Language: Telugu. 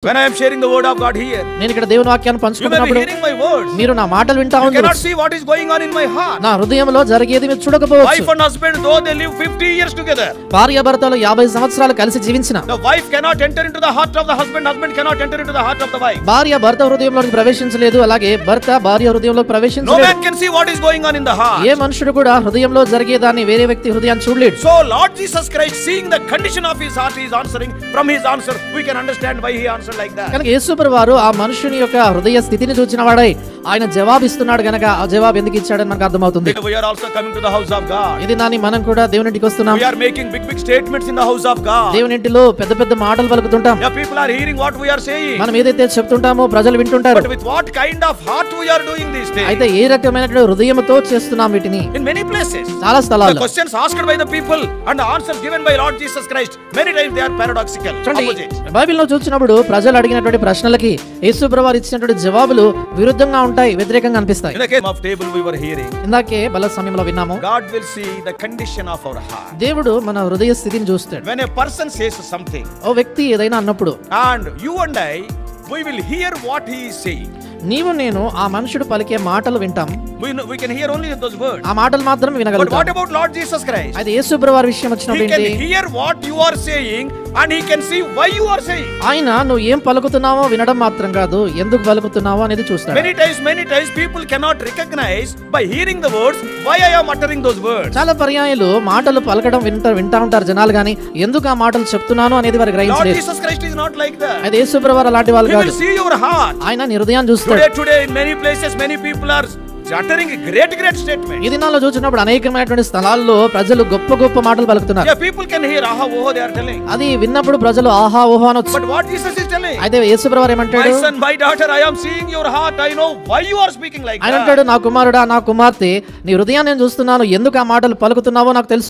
When I am sharing the word of God here, నేను ఇక్కడ దేవుని వాక్యాన్ని పంచుకుంటున్నప్పుడు మీరు నా మాటలు వింటా you cannot see what is going on in my heart. నా హృదయంలో జరిగేది మీరు చూడకపోవచ్చు. Wife and husband, though they live 50 years together, భార్యాభర్తలు 50 సంవత్సరాలు కలిసి జీవించిన the wife cannot enter into the heart of the husband, husband cannot enter into the heart of the wife. భార్య భర్త హృదయంలోకి ప్రవేశించలేదు, అలాగే భర్త భార్య హృదయంలోకి No ప్రవేశించలేదు. man can see what is going on in the heart. ఏ మనుషుడు కూడా హృదయంలో జరిగేదాన్ని వేరే వ్యక్తి హృదయాన్ని చూడలేడు. So Lord Jesus Christ, seeing the condition of his heart, he is answering. From his answer we can understand why he answered like that. కనుక యేసుప్రభువు వారు ఆ మనుషుని యొక్క హృదయ స్థితిని చూచిన వాడై ఆయన జవాబిస్తున్నాడు గనక ఆ జవాబు ఎందుకు ఇచ్చాడని మనకు అర్థమవుతుంది. We are also coming to the house of God. ఇది నాని మనం కూడా దేవుని ఇంటికి వస్తున్నాం. We are making big statements in the house of God. దేవుని ఇంటిలో పెద్ద పెద్ద మాటలు పలుకుతుంటాం. Yeah, people are hearing what we are saying. మనం ఏదైతే చెప్తుంటామో ప్రజలు వింటుంటారు. But with what kind of heart we are doing these things? అయితే ఏ రకమైన హృదయంతో చేస్తున్నాం వీటిని? In many places. చాలా The స్థలాల్లో questions asked by the people and the answers given by Lord Jesus Christ, many times they are paradoxical. Opposite. బైబిల్లో చూసినప్పుడు ప్రజలు అడిగినటువంటి ప్రశ్నలకి యేసుప్రభువు వారు ఇచ్చినటువంటి జవాబులు విరుద్ధంగా ఉంటాయి, వ్యతిరేకంగా అనిపిస్తాయి. In the case of table we were hearing, ఇందాకే బల సమయంలో విన్నాము, God will see the condition of our heart. దేవుడు మన హృదయ స్థితిని చూస్తాడు. When a person says something, ఓ వ్యక్తి ఏదైనా అన్నప్పుడు and you and I, we will hear what he is saying. నీవు నేను ఆ మనుషుడు పలికే మాటలు వింటాం. We can hear only those words. ఆ మాటలు మాత్రం But వినగలుగుతాం. what about Lord Jesus Christ? అయితే యేసుప్రభువు వారి విషయం వచ్చినప్పుడు He can ఏంటి? hear what you are saying and he can see why you are saying. ఆయన నువ్వు ఏం పలుకుతున్నావో వినడం మాత్రం కాదు, ఎందుకు పలుకుతున్నావో అనేది చూస్తాడు. Many times people cannot recognize by hearing the words why I am uttering those words. చాలా పర్యాయాలు మాటలు పలకడం వింటా ఉంటారు జనాలు, గానీ ఎందుకు ఆ మాటలు చెప్తున్నాను అనేది వారు Lord గ్రహించలేదు. Jesus Christ is not like that. అయితే యేసుప్రభువు వారు అలాంటి వాళ్ళు He కాదు. will see your heart. ఆయన నీ హృదయాన్ని చూస్తాడు. Today in many places many people are uttering great statements. ఈ దినాల్లో చూసినప్పుడు అనేకమైనటువంటి స్థలాల్లో ప్రజలు గొప్ప గొప్ప మాటలు పలుకుతున్నారు. Yeah, people can hear aha oh they are telling. అది విన్నప్పుడు ప్రజలు ఆహా ఓహో అనొచ్చు. But what Jesus is telling? అయితే యేసుప్రభువు వారు ఏమంటాడు? My son, my daughter, I am seeing your heart. I know why you are speaking like ఆయన that. అంటాడు, నా కుమారుడా నా కుమార్తె నీ హృదయాన్ని నేను చూస్తున్నాను, ఎందుకు ఆ మాటలు పలుకుతున్నావో నాకు తెలుసు.